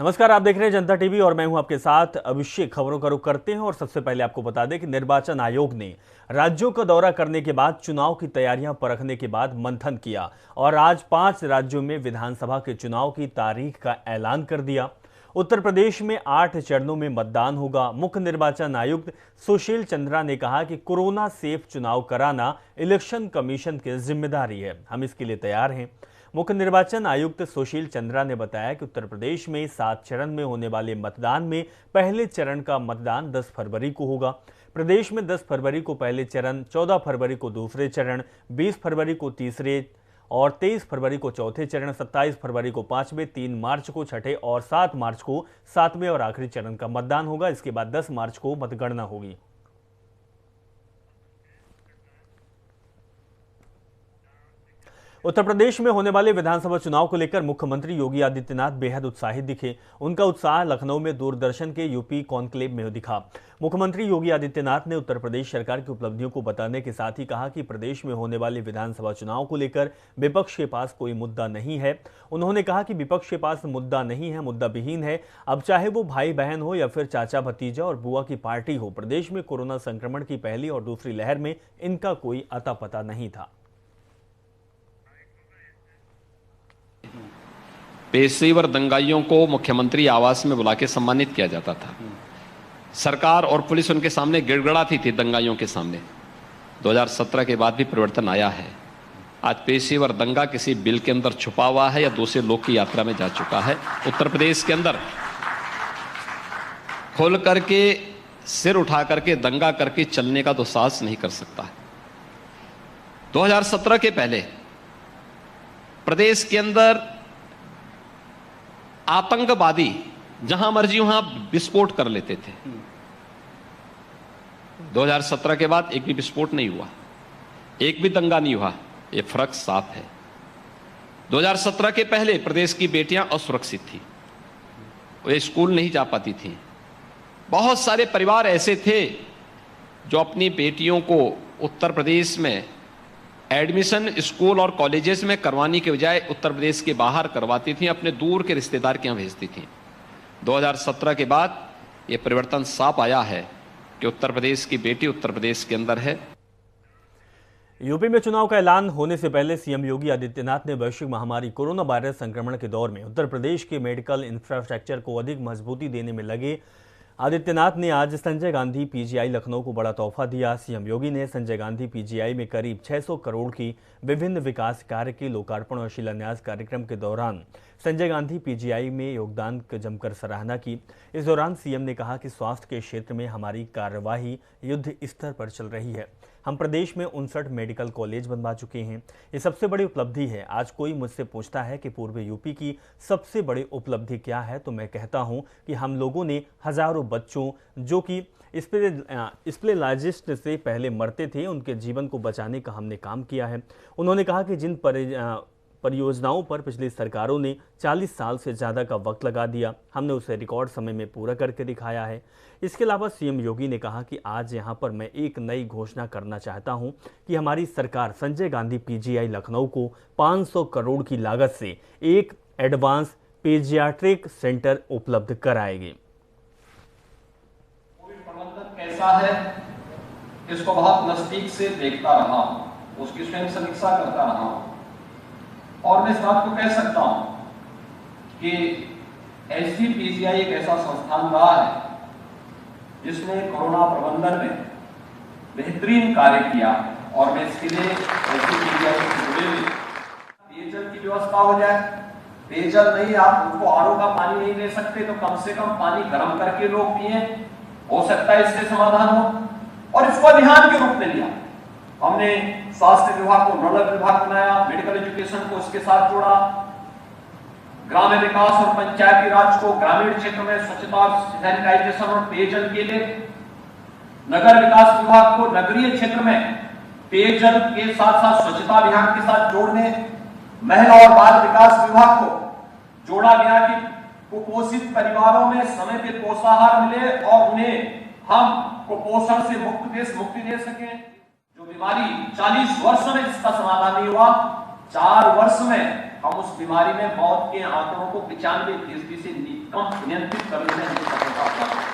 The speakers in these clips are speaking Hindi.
नमस्कार, आप देख रहे हैं जनता टीवी और मैं हूं आपके साथ अभिषेक। खबरों का रुख करते हैं और सबसे पहले आपको बता दें कि निर्वाचन आयोग ने राज्यों का दौरा करने के बाद चुनाव की तैयारियां परखने के बाद मंथन किया और आज 5 राज्यों में विधानसभा के चुनाव की तारीख का ऐलान कर दिया। उत्तर प्रदेश में 8 चरणों में मतदान होगा। मुख्य निर्वाचन आयुक्त सुशील चंद्रा ने कहा कि कोरोना सेफ चुनाव कराना इलेक्शन कमीशन की जिम्मेदारी है, हम इसके लिए तैयार हैं। मुख्य निर्वाचन आयुक्त सुशील चंद्रा ने बताया कि उत्तर प्रदेश में 7 चरण में होने वाले मतदान में पहले चरण का मतदान 10 फरवरी को होगा। प्रदेश में 10 फरवरी को पहले चरण, 14 फरवरी को दूसरे चरण, 20 फरवरी को तीसरे और 23 फरवरी को चौथे चरण, 27 फरवरी को पांचवें, 3 मार्च को छठे और 7 मार्च को सातवें और आखिरी चरण का मतदान होगा। इसके बाद 10 मार्च को मतगणना होगी। उत्तर प्रदेश में होने वाले विधानसभा चुनाव को लेकर मुख्यमंत्री योगी आदित्यनाथ बेहद उत्साहित दिखे। उनका उत्साह लखनऊ में दूरदर्शन के यूपी कॉन्क्लेव में दिखा। मुख्यमंत्री योगी आदित्यनाथ ने उत्तर प्रदेश सरकार की उपलब्धियों को बताने के साथ ही कहा कि प्रदेश में होने वाले विधानसभा चुनाव को लेकर विपक्ष के पास कोई मुद्दा नहीं है। उन्होंने कहा कि विपक्ष के पास मुद्दा नहीं है, मुद्दा विहीन है। अब चाहे वो भाई बहन हो या फिर चाचा भतीजा और बुआ की पार्टी हो, प्रदेश में कोरोना संक्रमण की पहली और दूसरी लहर में इनका कोई अता पता नहीं था। पेशेवर दंगाइयों को मुख्यमंत्री आवास में बुला के सम्मानित किया जाता था। सरकार और पुलिस उनके सामने गिड़गिड़ाती थी दंगाइयों के सामने। 2017 के बाद भी परिवर्तन आया है। आज पेशेवर दंगा किसी बिल के अंदर छुपा हुआ है या दूसरे लोग की यात्रा में जा चुका है। उत्तर प्रदेश के अंदर खोल करके सिर उठा करके दंगा करके चलने का तो साहस नहीं कर सकता है। 2017 के पहले प्रदेश के अंदर आतंकवादी जहां मर्जी वहां विस्फोट कर लेते थे। 2017 के बाद एक भी विस्फोट नहीं हुआ, एक भी दंगा नहीं हुआ। ये फर्क साफ है। 2017 के पहले प्रदेश की बेटियां असुरक्षित थी, वे स्कूल नहीं जा पाती थी। बहुत सारे परिवार ऐसे थे जो अपनी बेटियों को उत्तर प्रदेश में एडमिशन स्कूल और कॉलेजेस में करवाने के बजाय उत्तर प्रदेश के बाहर करवाती थी, अपने दूर के रिश्तेदार के यहाँ भेजती थी। 2017 के बाद ये परिवर्तन साफ आया है कि उत्तर प्रदेश की बेटी उत्तर प्रदेश के अंदर है। यूपी में चुनाव का ऐलान होने से पहले सीएम योगी आदित्यनाथ ने वैश्विक महामारी कोरोना वायरस संक्रमण के दौर में उत्तर प्रदेश के मेडिकल इंफ्रास्ट्रक्चर को अधिक मजबूती देने में लगे आदित्यनाथ ने आज संजय गांधी पीजीआई लखनऊ को बड़ा तोहफा दिया। सीएम योगी ने संजय गांधी पीजीआई में करीब 600 करोड़ की विभिन्न विकास कार्य के लोकार्पण और शिलान्यास कार्यक्रम के दौरान संजय गांधी पीजीआई में योगदान की जमकर सराहना की। इस दौरान सीएम ने कहा कि स्वास्थ्य के क्षेत्र में हमारी कार्यवाही युद्ध स्तर पर चल रही है। हम प्रदेश में 59 मेडिकल कॉलेज बनवा चुके हैं। ये सबसे बड़ी उपलब्धि है। आज कोई मुझसे पूछता है कि पूर्व यूपी की सबसे बड़ी उपलब्धि क्या है, तो मैं कहता हूं कि हम लोगों ने हजारों बच्चों जो कि स्पेशलाइजिस्ट से पहले मरते थे, उनके जीवन को बचाने का हमने काम किया है। उन्होंने कहा कि जिन परियोजनाओं पर पिछली सरकारों ने 40 साल से ज़्यादा का वक्त लगा दिया, हमने उसे रिकॉर्ड समय में पूरा करके दिखाया है। इसके अलावा सीएम योगी ने कहा कि आज यहाँ पर मैं एक नई घोषणा करना चाहता हूँ कि हमारी सरकार संजय गांधी पीजीआई लखनऊ को 500 करोड़ की लागत से एक एडवांस पीजियाट्रिक सेंटर उपलब्ध कराएगी। कोविड प्रबंधन कैसा है इसको बहुत नजदीक से देखता रहा हूँ, उसकी स्वयं समीक्षा करता रहा हूँ और मैं इस बात को कह सकता हूं कि एसजीपीजीआई एक ऐसा संस्थान रहा है जिसने कोरोना प्रबंधन में बेहतरीन कार्य किया और मैं इसके लिए एसजीपीजीआई से जुड़े हुए पेयजल की व्यवस्था हो जाए। पेयजल नहीं, आप उनको आरओ का पानी नहीं दे सकते तो कम से कम पानी गर्म करके लोग पिए, हो सकता है इससे समाधान हो। और इसको अभियान के रूप में लिया। हमने स्वास्थ्य विभाग को नोडल विभाग बनाया, मेडिकल एजुकेशन को इसके साथ जोड़ा, ग्रामीण विकास और पंचायती राज को ग्रामीण क्षेत्र में स्वच्छता, सैनिटाइजेशन और पेयजल के लिए, नगर विकास विभाग को नगरीय क्षेत्र में पेयजल के साथ साथ स्वच्छता अभियान के साथ जोड़ने, महिला और बाल विकास विभाग को जोड़ा गया कि कुपोषित परिवारों में समय पे पोषाहार मिले और उन्हें हम कुपोषण से मुक्ति दे सकें। जो बीमारी 40 वर्ष में जिसका समाधान नहीं हुआ, 4 वर्ष में हम उस बीमारी में मौत के आंकड़ों को 95% से नियंत्रित करने में हमें सफलता प्राप्त।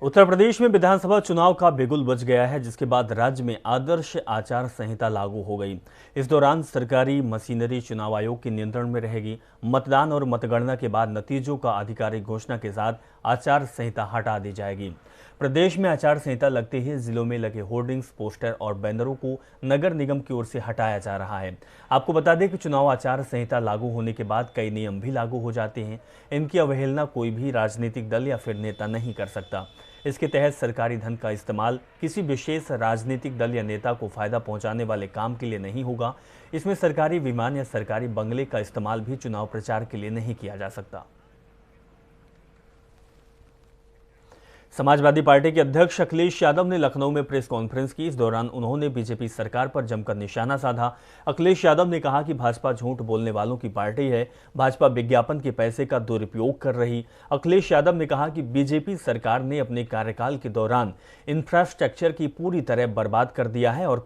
उत्तर प्रदेश में विधानसभा चुनाव का बिगुल बज गया है, जिसके बाद राज्य में आदर्श आचार संहिता लागू हो गई। इस दौरान सरकारी मशीनरी चुनाव आयोग के नियंत्रण में रहेगी। मतदान और मतगणना के बाद नतीजों का आधिकारिक घोषणा के साथ आचार संहिता हटा दी जाएगी। प्रदेश में आचार संहिता लगते ही जिलों में लगे होर्डिंग्स, पोस्टर और बैनरों को नगर निगम की ओर से हटाया जा रहा है। आपको बता दें कि चुनाव आचार संहिता लागू होने के बाद कई नियम भी लागू हो जाते हैं। इनकी अवहेलना कोई भी राजनीतिक दल या फिर नेता नहीं कर सकता। इसके तहत सरकारी धन का इस्तेमाल किसी विशेष राजनीतिक दल या नेता को फायदा पहुंचाने वाले काम के लिए नहीं होगा। इसमें सरकारी विमान या सरकारी बंगले का इस्तेमाल भी चुनाव प्रचार के लिए नहीं किया जा सकता। समाजवादी पार्टी के अध्यक्ष अखिलेश यादव ने लखनऊ में प्रेस कॉन्फ्रेंस की। इस दौरान उन्होंने बीजेपी सरकार पर जमकर निशाना साधा। अखिलेश यादव ने कहा कि भाजपा झूठ बोलने वालों की पार्टी है, भाजपा विज्ञापन के पैसे का दुरुपयोग कर रही। अखिलेश यादव ने कहा कि बीजेपी सरकार ने अपने कार्यकाल के दौरान इंफ्रास्ट्रक्चर की पूरी तरह बर्बाद कर दिया है। और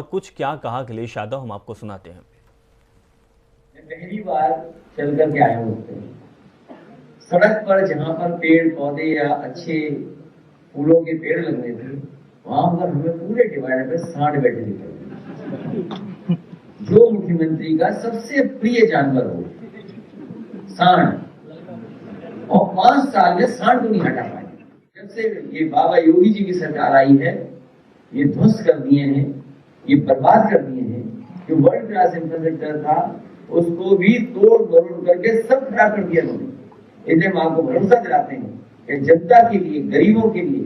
कुछ क्या कहा अखिलेश यादव, हम आपको सुनाते हैं। पहली बार चल कर के आया हूँ सड़क पर, जहाँ पर पेड़ पौधे या अच्छे फूलों के पेड़ लगने थे, वहां पर हमें पूरे डिवाइडर पे सांड बैठे दिखे। जो मुख्यमंत्री का सबसे प्रिय जानवर हो, सांड, और 5 साल में सांड को नहीं हटा पाए। जब से ये बाबा योगी जी की सरकार आई है, ये ध्वस्त कर दिए हैं, ये बर्बाद कर दिए हैं। जो वर्ल्ड क्लास इंफ्रास्ट्रक्चर था उसको भी तोड़ मरोड़ करके सब खराब कर दिया उन्होंने। इसलिए हम आपको भरोसा दिलाते हैं कि जनता के लिए, गरीबों के लिए,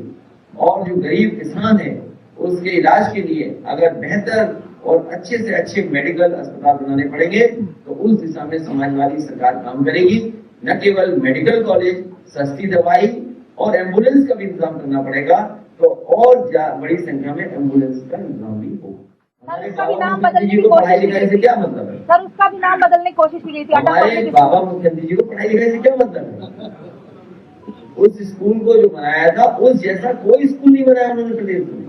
और जो गरीब किसान है उसके इलाज के लिए अगर बेहतर और अच्छे से अच्छे मेडिकल अस्पताल बनाने पड़ेंगे तो उस दिशा में समाजवादी सरकार काम करेगी। न केवल मेडिकल कॉलेज, सस्ती दवाई और एम्बुलेंस का भी इंतजाम करना पड़ेगा, तो और बड़ी संख्या में एम्बुलेंस का इंतजाम भी होगा। उसका भी नाम बदलने की पढ़ाई लिखाई से क्या मतलब है सर? उसका भी नाम बदलने की कोशिश की गई थी। हमारे बाबा मुख्यमंत्री जी को पढ़ाई लिखाई से क्या मतलब है? उस स्कूल को जो बनाया था उस जैसा कोई स्कूल नहीं बनाया उन्होंने प्रदेश में।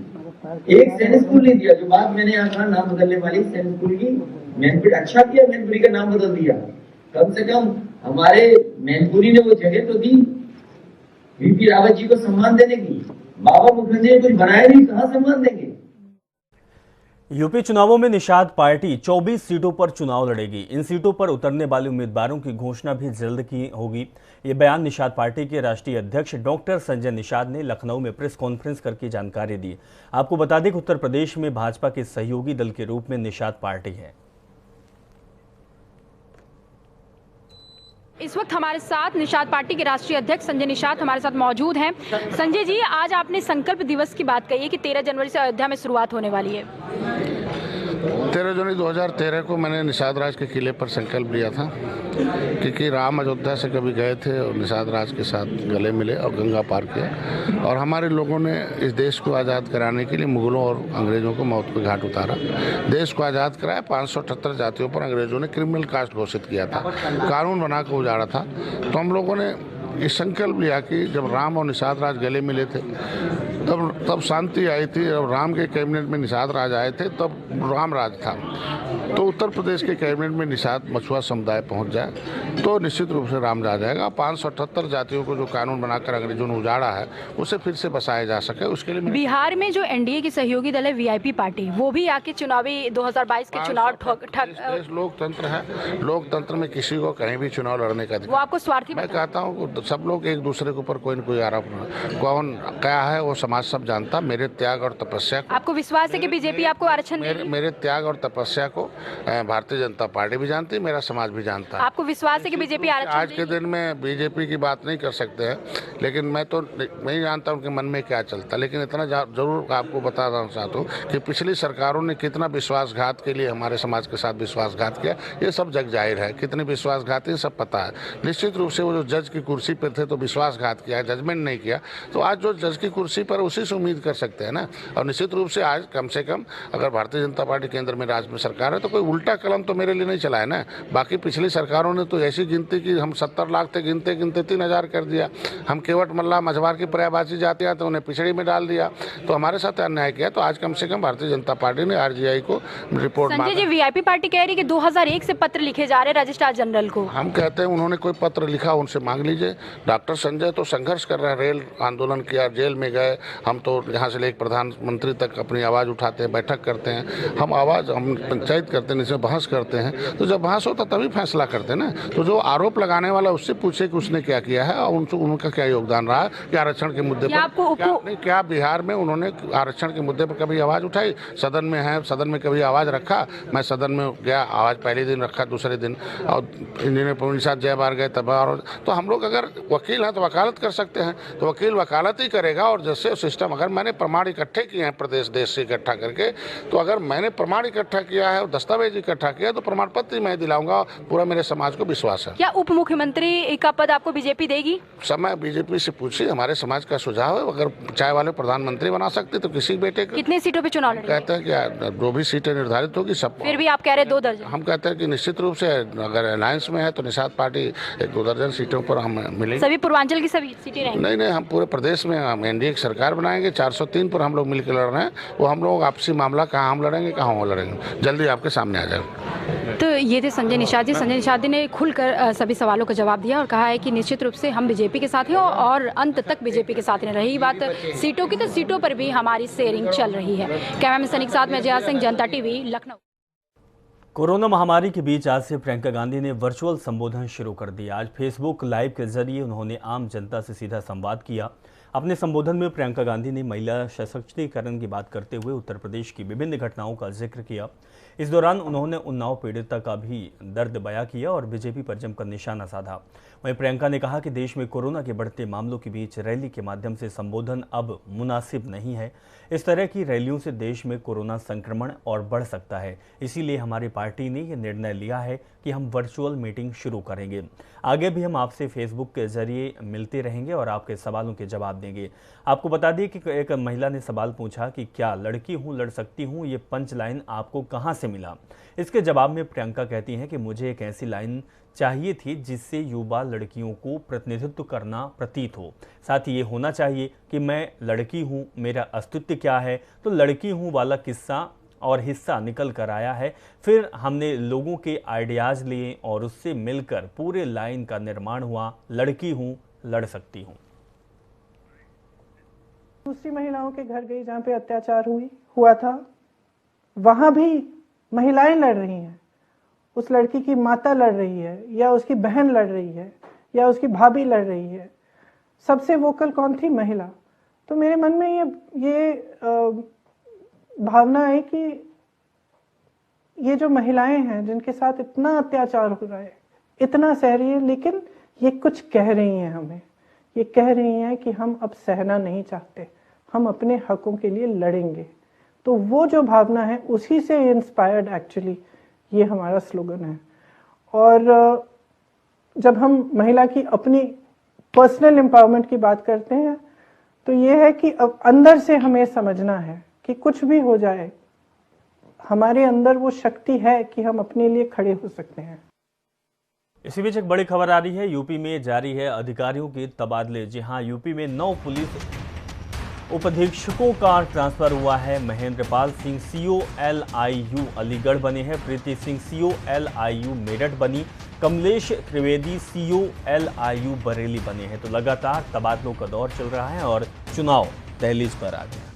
एक सैनिक स्कूल नहीं दिया। जो बात मैंने यहाँ कहा नाम बदलने वाली सैनिक स्कूल की, मैनपुरी अच्छा किया, मैनपुरी का नाम बदल दिया। कम से कम हमारे मैनपुरी ने वो जगह तो दी वीपी रावत जी को सम्मान देने की। बाबा मुखर्जी ने कुछ बनाया नहीं, कहाँ सम्मान देंगे? यूपी चुनावों में निषाद पार्टी 24 सीटों पर चुनाव लड़ेगी। इन सीटों पर उतरने वाले उम्मीदवारों की घोषणा भी जल्द की होगी। ये बयान निषाद पार्टी के राष्ट्रीय अध्यक्ष डॉक्टर संजय निषाद ने लखनऊ में प्रेस कॉन्फ्रेंस करके जानकारी दी। आपको बता दें कि उत्तर प्रदेश में भाजपा के सहयोगी दल के रूप में निषाद पार्टी है। इस वक्त हमारे साथ निषाद पार्टी के राष्ट्रीय अध्यक्ष संजय निषाद हमारे साथ मौजूद हैं। संजय जी, आज आपने संकल्प दिवस की बात कही है कि 13 जनवरी से अयोध्या में शुरुआत होने वाली है। 13 जनवरी 2013 को मैंने निषाद राज के किले पर संकल्प लिया था, क्योंकि राम अयोध्या से कभी गए थे और निषाद राज के साथ गले मिले और गंगा पार किया, और हमारे लोगों ने इस देश को आज़ाद कराने के लिए मुगलों और अंग्रेज़ों को मौत पे घाट उतारा, देश को आज़ाद कराया। 578 जातियों पर अंग्रेज़ों ने क्रिमिनल कास्ट घोषित किया था, कानून बना कर उजाड़ा था। तो हम लोगों ने ये संकल्प लिया कि जब राम और निषाद राज गले मिले थे तब शांति आई थी। जब राम के कैबिनेट में निषाद राज आए थे तब राम राज था। तो उत्तर प्रदेश के कैबिनेट में निषाद मछुआ समुदाय पहुंच जाए तो निश्चित रूप से राम राज आएगा। 578 जातियों को जो कानून बनाकर अंग्रेजों ने उजाड़ा है उसे फिर से बसाया जा सके, उसके लिए बिहार में जो एनडीए की सहयोगी दल है वीआईपी पार्टी, वो भी आके चुनावी 2022 के चुनाव देश लोकतंत्र है, लोकतंत्र में किसी को कहीं भी चुनाव लड़ने का वो आपको स्वार्थी। मैं कहता हूँ सब लोग एक दूसरे के ऊपर कोई न कोई आरोप, कौन क्या है वो समाज सब जानता। मेरे त्याग और तपस्या को, आपको विश्वास है कि बीजेपी आपको आरक्षण देगी? मेरे त्याग और तपस्या को भारतीय जनता पार्टी भी जानती है, मेरा समाज भी जानता है। आपको विश्वास है कि बीजेपी आरक्षण आज के दिन में बीजेपी की बात नहीं कर सकते हैं, लेकिन मैं तो नहीं जानता उनके मन में क्या चलता। लेकिन इतना जरूर आपको बताना चाहता हूँ कि पिछली सरकारों ने कितना विश्वासघात के लिए हमारे समाज के साथ विश्वासघात किया, ये सब जग जाहिर है। कितने विश्वासघाती सब पता है। निश्चित रूप से वो जो जज की कुर्सी कुर्सी पर थे तो विश्वासघात किया, जजमेंट नहीं किया, तो आज जो जज की कुर्सी पर उसी से उम्मीद कर सकते हैं ना। और निश्चित रूप से आज कम से कम अगर भारतीय जनता पार्टी केंद्र में राज्य में सरकार है तो कोई उल्टा कलम तो मेरे लिए नहीं चला है ना। बाकी पिछली सरकारों ने तो ऐसी गिनती की, हम 70 लाख थे, गिनते गिनते 3000 कर दिया। हम केवट मल्ला मझवार की पर्यायवाची जाती है तो उन्हें पिछड़ी में डाल दिया, तो हमारे साथ अन्याय किया। तो आज कम से कम भारतीय जनता पार्टी ने आरजीआई को report Sanjay ji, VIP party कह रही है कि 2001 से पत्र लिखे जा रहे हैं रजिस्ट्रार जनरल को। हम कहते हैं उन्होंने कोई पत्र लिखा, उनसे मांग लीजिए। डॉक्टर संजय तो संघर्ष कर रहे हैं, रेल आंदोलन किया, जेल में गए। हम तो यहाँ से लेकर प्रधानमंत्री तक अपनी आवाज़ उठाते हैं, बैठक करते हैं, हम पंचायत करते हैं, इसमें बहस करते हैं। तो जब बहस होता तभी फैसला करते हैं ना। तो जो आरोप लगाने वाला उससे पूछे कि उसने क्या किया है और उनका क्या योगदान रहा कि आरक्षण के मुद्दे पर। क्या बिहार में उन्होंने आरक्षण के मुद्दे पर कभी आवाज़ उठाई? सदन में है, सदन में कभी आवाज़ रखा? मैं सदन में गया, आवाज़ पहले दिन रखा, दूसरे दिन और इंजीनियर पवन साथ जय बार गए तब। और तो हम लोग अगर वकील हैं तो वकालत कर सकते हैं, तो वकील वकालत ही करेगा। और जैसे सिस्टम, अगर मैंने प्रमाण इकट्ठे किए हैं प्रदेश देश से इकट्ठा करके, तो अगर मैंने प्रमाण इकट्ठा किया है और दस्तावेज इकट्ठा किया तो प्रमाण पत्र मैं दिलाऊंगा। पूरा मेरे समाज को विश्वास है। क्या उप मुख्यमंत्री का पद आपको बीजेपी देगी? समय बीजेपी से पूछिए, हमारे समाज का सुझाव है। अगर चाय वाले प्रधानमंत्री बना सकते तो किसी बेटे को। कितने सीटों पे चुनाव लड़ेंगे? कहते हैं कि जो भी सीटें निर्धारित होगी सब। फिर भी आप कह रहे हैं 2 दर्जन। हम कहते हैं कि निश्चित रूप से अगर अलायंस में है तो निषाद पार्टी 1-2 दर्जन सीटों पर हम मिलेंगे। सभी पूर्वांचल की सभी सीटें रहेंगी? नहीं, हम पूरे प्रदेश में हम एनडीए की सरकार बनाएंगे। 403 पर हम लोग मिलकर लड़ रहे हैं। वो हम लोग आपसी मामला कहाँ हम लड़ेंगे, कहाँ वो लड़ेंगे, जल्दी आपके सामने आ जाएगा। तो ये थे संजय निषाद जी। संजय निषाद जी ने खुलकर सभी सवालों का जवाब दिया और कहा है कि निश्चित रूप से हम बीजेपी के साथ हैं और अंत तक बीजेपी के साथ हैं। रही बात सीटों की, तो सीटों पर भी हमारी शेयरिंग चल रही है। कैमरामैन सनी के साथ में जया सिंह, जनता टीवी, लखनऊ। कोरोना महामारी के बीच आज से प्रियंका गांधी ने वर्चुअल संबोधन शुरू कर दिया। आज फेसबुक लाइव के जरिए उन्होंने आम जनता से सीधा संवाद किया। अपने संबोधन में प्रियंका गांधी ने महिला सशक्तिकरण की बात करते हुए उत्तर प्रदेश की विभिन्न घटनाओं का जिक्र किया। इस दौरान उन्होंने उन्नाव पीड़िता का भी दर्द बयां किया और बीजेपी पर जमकर निशाना साधा। वहीं प्रियंका ने कहा कि देश में कोरोना के बढ़ते मामलों के बीच रैली के माध्यम से संबोधन अब मुनासिब नहीं है। इस तरह की रैलियों से देश में कोरोना संक्रमण और बढ़ सकता है। इसीलिए हमारी पार्टी ने यह निर्णय लिया है कि हम वर्चुअल मीटिंग शुरू करेंगे। आगे भी हम आपसे फेसबुक के जरिए मिलते रहेंगे और आपके सवालों के जवाब देंगे। आपको बता दें कि एक महिला ने सवाल पूछा कि क्या लड़की हूं, लड़ सकती हूं, ये पंच लाइन आपको कहां से मिला? इसके जवाब में प्रियंका कहती हैं कि मुझे एक ऐसी लाइन चाहिए थी जिससे युवा लड़कियों को प्रतिनिधित्व करना प्रतीत हो। साथ ही ये होना चाहिए कि मैं लड़की हूँ, मेरा अस्तित्व क्या है। तो लड़की हूँ वाला किस्सा और हिस्सा निकल कर आया है। फिर हमने लोगों के आइडियाज़ लिए और उससे मिलकर पूरे लाइन का निर्माण हुआ। लड़की हूँ, लड़ सकती हूँ। दूसरी महिलाओं के घर गई जहाँ पे अत्याचार हुआ था, वहाँ भी महिलाएं लड़ रही हैं। उस लड़की की माता लड़ रही है या उसकी बहन लड़ रही है या उसकी भाभी लड़ रही है। सबसे वोकल कौन थी? महिला। तो मेरे मन में ये भावना है कि ये जो महिलाएं हैं जिनके साथ इतना अत्याचार हो रहा है, इतना सह रही है, लेकिन ये कुछ कह रही हैं हमें। ये कह रही हैं कि हम अब सहना नहीं चाहते, हम अपने हकों के लिए लड़ेंगे। तो वो जो भावना है उसी से इंस्पायर्ड एक्चुअली ये हमारा स्लोगन है। और जब हम महिला की अपनी पर्सनल एम्पावरमेंट की बात करते हैं तो ये है कि अब अंदर से हमें समझना है कि कुछ भी हो जाए, हमारे अंदर वो शक्ति है कि हम अपने लिए खड़े हो सकते हैं। इसी बीच एक बड़ी खबर आ रही है। यूपी में जारी है अधिकारियों के तबादले। जी हां, यूपी में 9 पुलिस उपाधीक्षकों का ट्रांसफर हुआ है। महेंद्र पाल सिंह CO LIU अलीगढ़ बने हैं। प्रीति सिंह CO LIU मेरठ बनी। कमलेश त्रिवेदी CO LIU बरेली बने हैं। तो लगातार तबादलों का दौर चल रहा है और चुनाव दहलीज पर आ गया।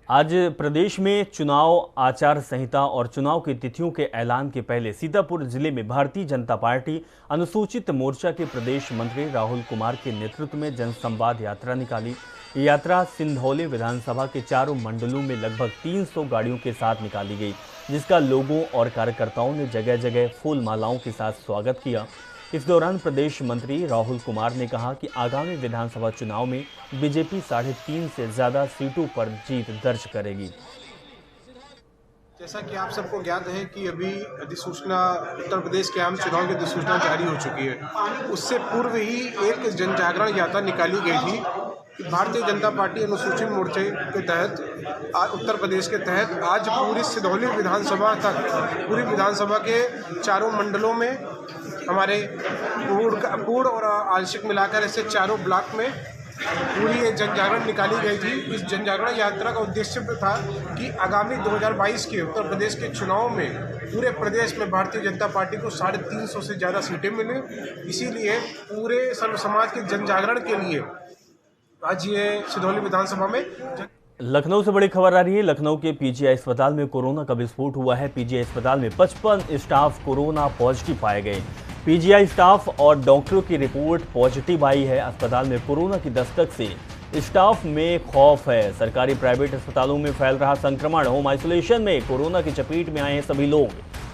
आज प्रदेश में चुनाव आचार संहिता और चुनाव की तिथियों के ऐलान के पहले सीतापुर जिले में भारतीय जनता पार्टी अनुसूचित मोर्चा के प्रदेश मंत्री राहुल कुमार के नेतृत्व में जनसंवाद यात्रा निकाली। ये यात्रा सिंधौली विधानसभा के चारों मंडलों में लगभग 300 गाड़ियों के साथ निकाली गई, जिसका लोगों और कार्यकर्ताओं ने जगह जगह फूल मालाओं के साथ स्वागत किया। इस दौरान प्रदेश मंत्री राहुल कुमार ने कहा कि आगामी विधानसभा चुनाव में बीजेपी 3.5 से ज्यादा सीटों पर जीत दर्ज करेगी। जैसा कि आप सबको ज्ञात है कि अभी अधिसूचना उत्तर प्रदेश के आम चुनाव की अधिसूचना जारी हो चुकी है। उससे पूर्व ही एक जन जागरण यात्रा निकाली गई थी कि भारतीय जनता पार्टी अनुसूचित मोर्चे के तहत उत्तर प्रदेश के तहत आज पूरी सिधौली विधानसभा तक पूरी विधानसभा के चारों मंडलों में हमारे पूर्ण और आंशिक मिलाकर ऐसे चारों ब्लॉक में पूरी ये जन जागरण निकाली गई थी। इस जन जागरण यात्रा का उद्देश्य था कि आगामी 2022 के उत्तर प्रदेश के चुनाव में पूरे प्रदेश में भारतीय जनता पार्टी को 350 से ज़्यादा सीटें मिलें। इसीलिए पूरे सर्व समाज के जन जागरण के लिए आज ये सिधौली विधानसभा में लखनऊ से बड़ी खबर आ रही है। लखनऊ के पीजीआई अस्पताल में कोरोना का विस्फोट हुआ है। पीजीआई अस्पताल में 55 स्टाफ कोरोना पॉजिटिव पाए गए। पीजीआई स्टाफ और डॉक्टरों की रिपोर्ट पॉजिटिव आई है। अस्पताल में कोरोना की दस्तक से स्टाफ में खौफ है। सरकारी प्राइवेट अस्पतालों में फैल रहा संक्रमण। होम आइसोलेशन में कोरोना की चपेट में आए हैं सभी लोग।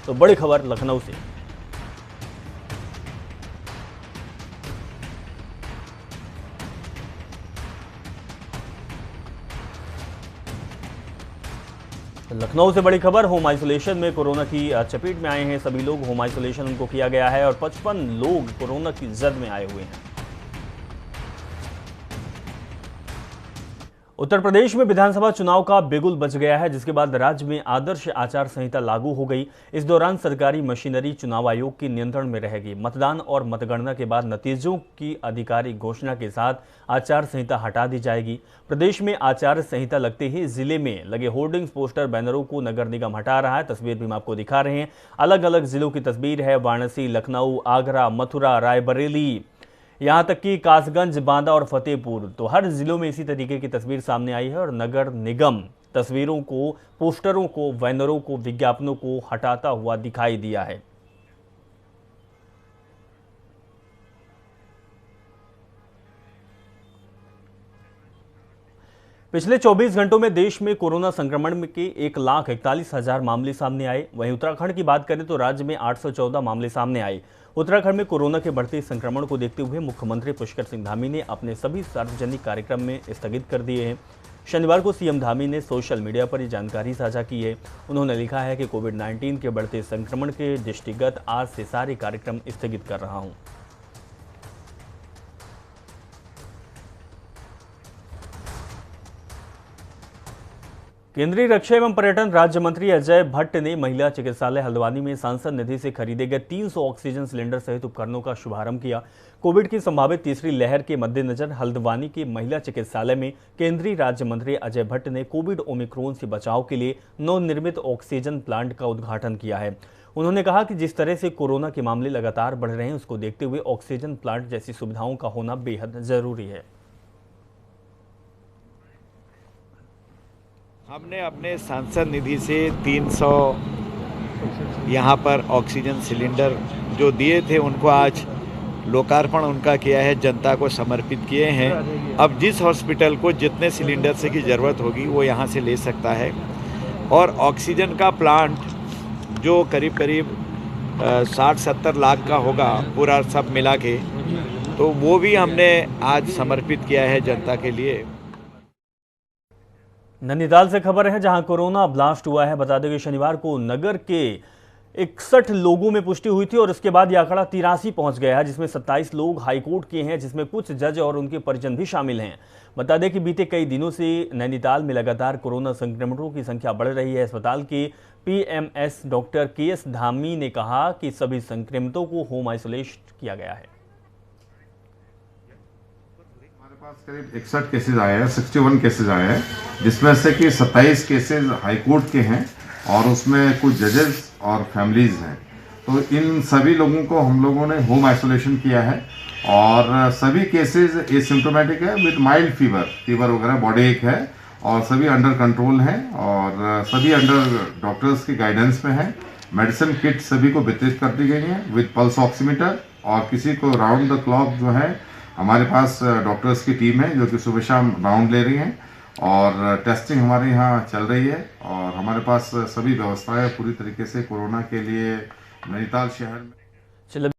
तो बड़ी खबर लखनऊ से। लखनऊ से बड़ी खबर, होम आइसोलेशन में कोरोना की चपेट में आए हैं सभी लोग। होम आइसोलेशन उनको किया गया है और 55 लोग कोरोना की जद में आए हुए हैं। उत्तर प्रदेश में विधानसभा चुनाव का बिगुल बज गया है, जिसके बाद राज्य में आदर्श आचार संहिता लागू हो गई। इस दौरान सरकारी मशीनरी चुनाव आयोग के नियंत्रण में रहेगी। मतदान और मतगणना के बाद नतीजों की आधिकारिक घोषणा के साथ आचार संहिता हटा दी जाएगी। प्रदेश में आचार संहिता लगते ही जिले में लगे होर्डिंग्स, पोस्टर, बैनरों को नगर निगम हटा रहा है। तस्वीर भी हम आपको दिखा रहे हैं। अलग अलग जिलों की तस्वीर है। वाराणसी, लखनऊ, आगरा, मथुरा, रायबरेली, यहाँ तक कि कासगंज, बांदा और फतेहपुर, तो हर जिलों में इसी तरीके की तस्वीर सामने आई है। और नगर निगम तस्वीरों को, पोस्टरों को, बैनरों को, विज्ञापनों को हटाता हुआ दिखाई दिया है। पिछले 24 घंटों में देश में कोरोना संक्रमण के 1,41,000 मामले सामने आए। वहीं उत्तराखंड की बात करें तो राज्य में 814 मामले सामने आए। उत्तराखंड में कोरोना के बढ़ते संक्रमण को देखते हुए मुख्यमंत्री पुष्कर सिंह धामी ने अपने सभी सार्वजनिक कार्यक्रम में स्थगित कर दिए हैं। शनिवार को सीएम धामी ने सोशल मीडिया पर ये जानकारी साझा की है। उन्होंने लिखा है कि कोविड-19 के बढ़ते संक्रमण के दृष्टिगत आज से सारे कार्यक्रम स्थगित कर रहा हूं। केंद्रीय रक्षा एवं पर्यटन राज्य मंत्री अजय भट्ट ने महिला चिकित्सालय हल्द्वानी में सांसद निधि से खरीदे गए 300 ऑक्सीजन सिलेंडर सहित उपकरणों का शुभारंभ किया। कोविड की संभावित तीसरी लहर के मद्देनजर हल्द्वानी के महिला चिकित्सालय में केंद्रीय राज्य मंत्री अजय भट्ट ने कोविड ओमिक्रॉन से बचाव के लिए नवनिर्मित ऑक्सीजन प्लांट का उद्घाटन किया है। उन्होंने कहा कि जिस तरह से कोरोना के मामले लगातार बढ़ रहे हैं, उसको देखते हुए ऑक्सीजन प्लांट जैसी सुविधाओं का होना बेहद जरूरी है। हमने अपने सांसद निधि से 300 यहाँ पर ऑक्सीजन सिलेंडर जो दिए थे उनको आज लोकार्पण उनका किया है, जनता को समर्पित किए हैं। अब जिस हॉस्पिटल को जितने सिलेंडर से की ज़रूरत होगी वो यहाँ से ले सकता है। और ऑक्सीजन का प्लांट जो करीब करीब 60-70 लाख का होगा पूरा सब मिला के, तो वो भी हमने आज समर्पित किया है जनता के लिए। नैनीताल से खबर है, जहां कोरोना ब्लास्ट हुआ है। बता दें कि शनिवार को नगर के 61 लोगों में पुष्टि हुई थी और उसके बाद यह आंकड़ा 83 पहुंच गया है, जिसमें 27 लोग हाईकोर्ट के हैं, जिसमें कुछ जज और उनके परिजन भी शामिल हैं। बता दें कि बीते कई दिनों से नैनीताल में लगातार कोरोना संक्रमितों की संख्या बढ़ रही है। अस्पताल के पीएमएस डॉक्टर केएस धामी ने कहा कि सभी संक्रमितों को होम आइसोलेट किया गया है। करीब 61 केसेज आए हैं, 61 केसेज आए हैं, जिसमें से कि 27 केसेज हाईकोर्ट के हैं और उसमें कुछ जजेस और फैमिलीज हैं। तो इन सभी लोगों को हम लोगों ने होम आइसोलेशन किया है और सभी केसेज एसिम्प्टोमेटिक है विद माइल्ड फीवर वगैरह, बॉडी एक है और सभी अंडर कंट्रोल हैं और सभी अंडर डॉक्टर्स की गाइडेंस में है। मेडिसिन किट सभी को वितरित कर दी गई है विद पल्स ऑक्सीमीटर और किसी को राउंड द क्लॉक जो है हमारे पास डॉक्टर्स की टीम है जो कि सुबह शाम राउंड ले रही हैं और टेस्टिंग हमारे यहाँ चल रही है और हमारे पास सभी व्यवस्थाएं पूरी तरीके से कोरोना के लिए नैनीताल शहर में